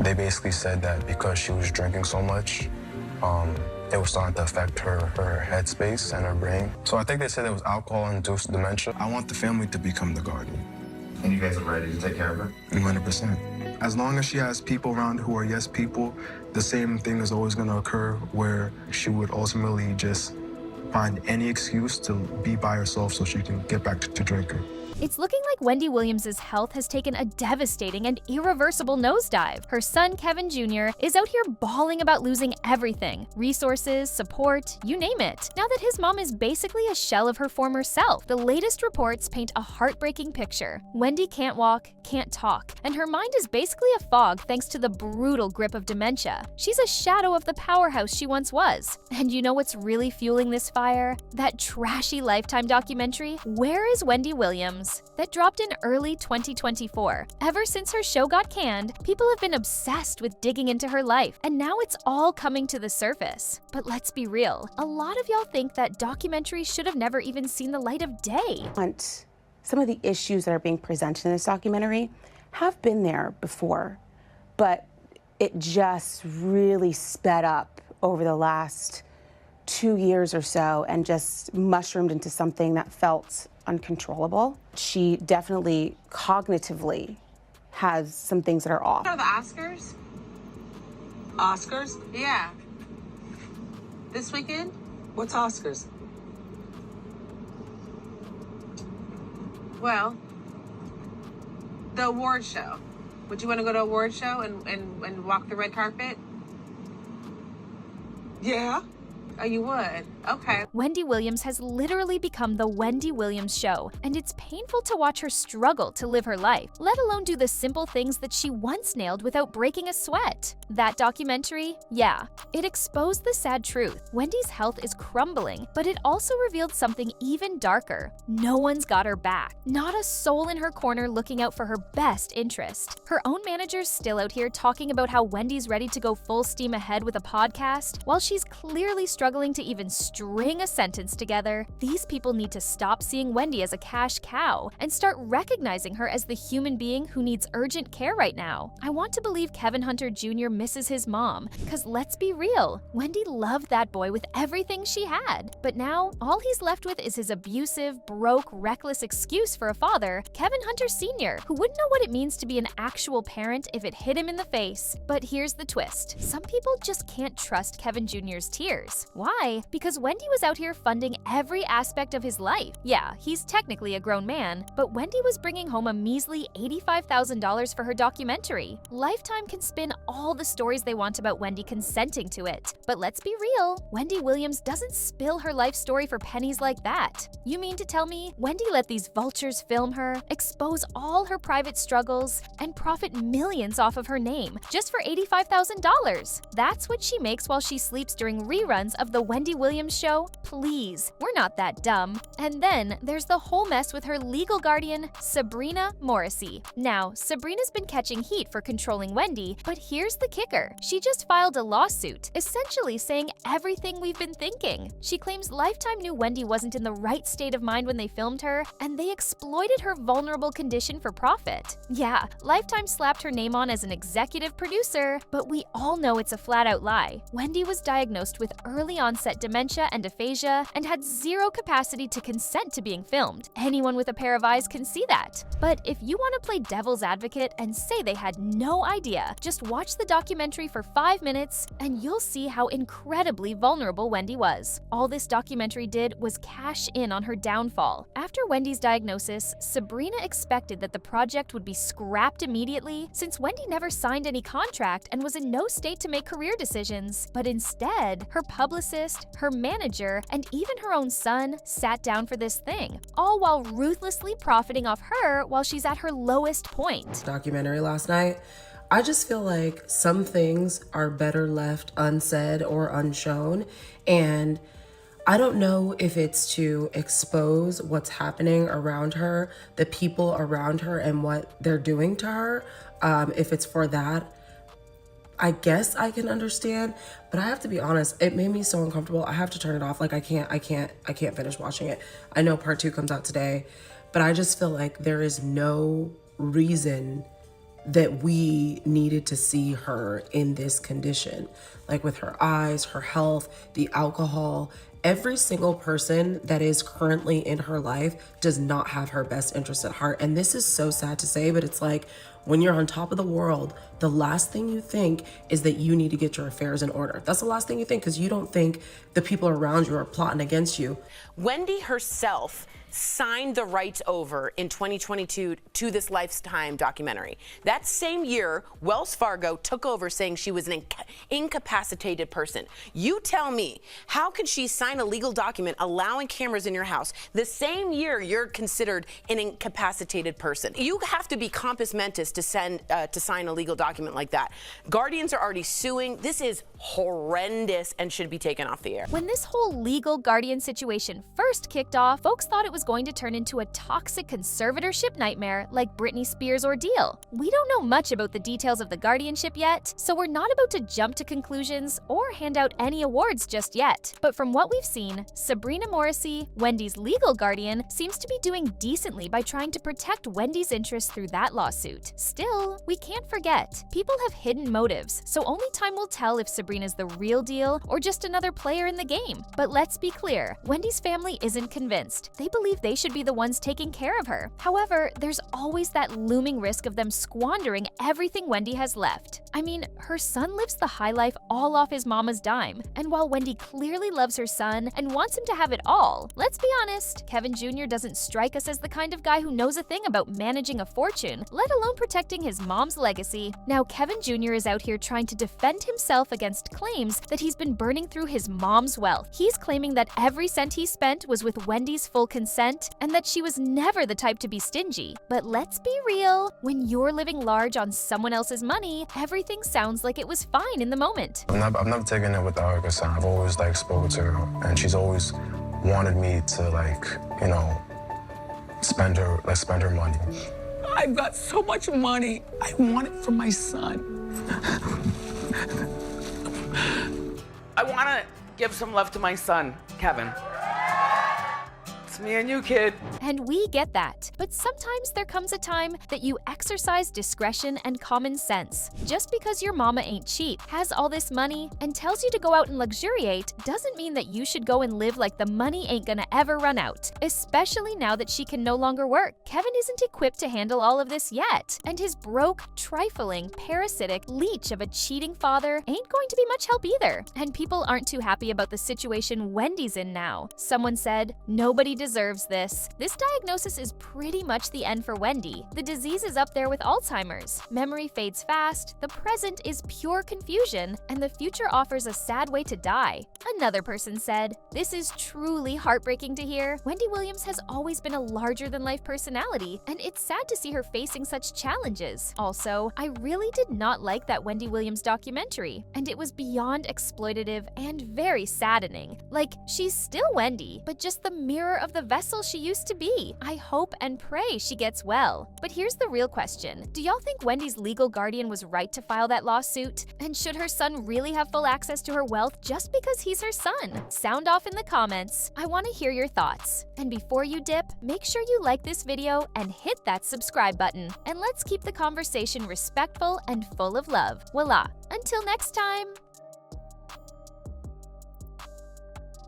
They basically said that because she was drinking so much, it was starting to affect her headspace and her brain. So I think they said it was alcohol-induced dementia. I want the family to become the guardian. And you guys are ready to take care of her? 100%. As long as she has people around who are yes people, the same thing is always going to occur where she would ultimately just find any excuse to be by herself so she can get back to drinking. It's looking like Wendy Williams' health has taken a devastating and irreversible nosedive. Her son, Kevin Jr., is out here bawling about losing everything: resources, support, you name it. Now that his mom is basically a shell of her former self, the latest reports paint a heartbreaking picture. Wendy can't walk, can't talk, and her mind is basically a fog thanks to the brutal grip of dementia. She's a shadow of the powerhouse she once was. And you know what's really fueling this fire? That trashy Lifetime documentary, Where is Wendy Williams? That dropped in early 2024. Ever since her show got canned, people have been obsessed with digging into her life, and now it's all coming to the surface. But let's be real, a lot of y'all think that documentary should have never even seen the light of day. Some of the issues that are being presented in this documentary have been there before, but it just really sped up over the last 2 years or so and just mushroomed into something that felt uncontrollable. She definitely cognitively has some things that are off. What are the Oscars? Oscars? Yeah. This weekend? What's Oscars? Well, the award show. Would you want to go to an award show and walk the red carpet? Yeah. Oh, you would? Okay. Wendy Williams has literally become the Wendy Williams show, and it's painful to watch her struggle to live her life, let alone do the simple things that she once nailed without breaking a sweat. That documentary, yeah, it exposed the sad truth. Wendy's health is crumbling, but it also revealed something even darker. No one's got her back. Not a soul in her corner looking out for her best interest. Her own manager's still out here talking about how Wendy's ready to go full steam ahead with a podcast, while she's clearly struggling to even string a sentence together. These people need to stop seeing Wendy as a cash cow and start recognizing her as the human being who needs urgent care right now. I want to believe Kevin Hunter Jr. misses his mom, because let's be real, Wendy loved that boy with everything she had. But now, all he's left with is his abusive, broke, reckless excuse for a father, Kevin Hunter Sr., who wouldn't know what it means to be an actual parent if it hit him in the face. But here's the twist. Some people just can't trust Kevin Jr.'s tears. Why? Because Wendy was out here funding every aspect of his life. Yeah, he's technically a grown man, but Wendy was bringing home a measly $85,000 for her documentary. Lifetime can spin all the stories they want about Wendy consenting to it. But let's be real, Wendy Williams doesn't spill her life story for pennies like that. You mean to tell me Wendy let these vultures film her, expose all her private struggles, and profit millions off of her name just for $85,000? That's what she makes while she sleeps during reruns of The Wendy Williams Show? Please, we're not that dumb. And then there's the whole mess with her legal guardian, Sabrina Morrissey. Now, Sabrina's been catching heat for controlling Wendy, but here's the kicker. She just filed a lawsuit, essentially saying everything we've been thinking. She claims Lifetime knew Wendy wasn't in the right state of mind when they filmed her, and they exploited her vulnerable condition for profit. Yeah, Lifetime slapped her name on as an executive producer, but we all know it's a flat-out lie. Wendy was diagnosed with early onset dementia and aphasia and had zero capacity to consent to being filmed. Anyone with a pair of eyes can see that. But if you want to play devil's advocate and say they had no idea, just watch the documentary for 5 minutes and you'll see how incredibly vulnerable Wendy was. All this documentary did was cash in on her downfall. After Wendy's diagnosis, Sabrina expected that the project would be scrapped immediately since Wendy never signed any contract and was in no state to make career decisions. But instead, her publicist, her manager, and even her own son sat down for this thing, all while ruthlessly profiting off her while she's at her lowest point. Documentary last night, I just feel like some things are better left unsaid or unshown, and I don't know if it's to expose what's happening around her, the people around her, and what they're doing to her. If it's for that, I guess I can understand, but I have to be honest, it made me so uncomfortable. I have to turn it off. Like I can't finish watching it. I know part 2 comes out today, but I just feel like there is no reason that we needed to see her in this condition, like with her eyes, her health, the alcohol. Every single person that is currently in her life does not have her best interest at heart. And this is so sad to say, but it's like when you're on top of the world, the last thing you think is that you need to get your affairs in order. That's the last thing you think, because you don't think the people around you are plotting against you. Wendy herself signed the rights over in 2022 to this Lifetime documentary. That same year, Wells Fargo took over saying she was an incapacitated person. You tell me, how could she sign a legal document allowing cameras in your house the same year you're considered an incapacitated person? You have to be compos mentis to sign a legal document like that. Guardians are already suing. This is horrendous and should be taken off the air. When this whole legal guardian situation first kicked off, folks thought it was going to turn into a toxic conservatorship nightmare like Britney Spears' ordeal. We don't know much about the details of the guardianship yet, so we're not about to jump to conclusions or hand out any awards just yet. But from what we've seen, Sabrina Morrissey, Wendy's legal guardian, seems to be doing decently by trying to protect Wendy's interests through that lawsuit. Still, we can't forget, people have hidden motives, so only time will tell if Sabrina's the real deal or just another player in the game. But let's be clear, Wendy's family isn't convinced. They believe they should be the ones taking care of her. However, there's always that looming risk of them squandering everything Wendy has left. I mean, her son lives the high life all off his mama's dime. And while Wendy clearly loves her son and wants him to have it all, let's be honest, Kevin Jr. doesn't strike us as the kind of guy who knows a thing about managing a fortune, let alone protecting his mom's legacy. Now, Kevin Jr. is out here trying to defend himself against claims that he's been burning through his mom's wealth. He's claiming that every cent he spent was with Wendy's full consent and that she was never the type to be stingy. But let's be real, when you're living large on someone else's money, everything sounds like it was fine in the moment. I've never taken it with arrogance. I've always spoken to her, and she's always wanted me to spend her money. I've got so much money. I want it for my son. I want to give some love to my son, Kevin. It's me and you, kid. And we get that. But sometimes there comes a time that you exercise discretion and common sense. Just because your mama ain't cheap, has all this money, and tells you to go out and luxuriate doesn't mean that you should go and live like the money ain't gonna ever run out. Especially now that she can no longer work. Kevin isn't equipped to handle all of this yet. And his broke, trifling, parasitic leech of a cheating father ain't going to be much help either. And people aren't too happy about the situation Wendy's in now. Someone said, "Nobody deserves this." This diagnosis is pretty much the end for Wendy. The disease is up there with Alzheimer's. Memory fades fast, the present is pure confusion, and the future offers a sad way to die. Another person said, "This is truly heartbreaking to hear. Wendy Williams has always been a larger-than-life personality, and it's sad to see her facing such challenges. Also, I really did not like that Wendy Williams documentary, and it was beyond exploitative and very saddening. Like, she's still Wendy, but just the mirror of the vessel she used to be. I hope and pray she gets well." But here's the real question. Do y'all think Wendy's legal guardian was right to file that lawsuit? And should her son really have full access to her wealth just because he's her son? Sound off in the comments. I want to hear your thoughts. And before you dip, make sure you like this video and hit that subscribe button. And let's keep the conversation respectful and full of love. Voila. Until next time.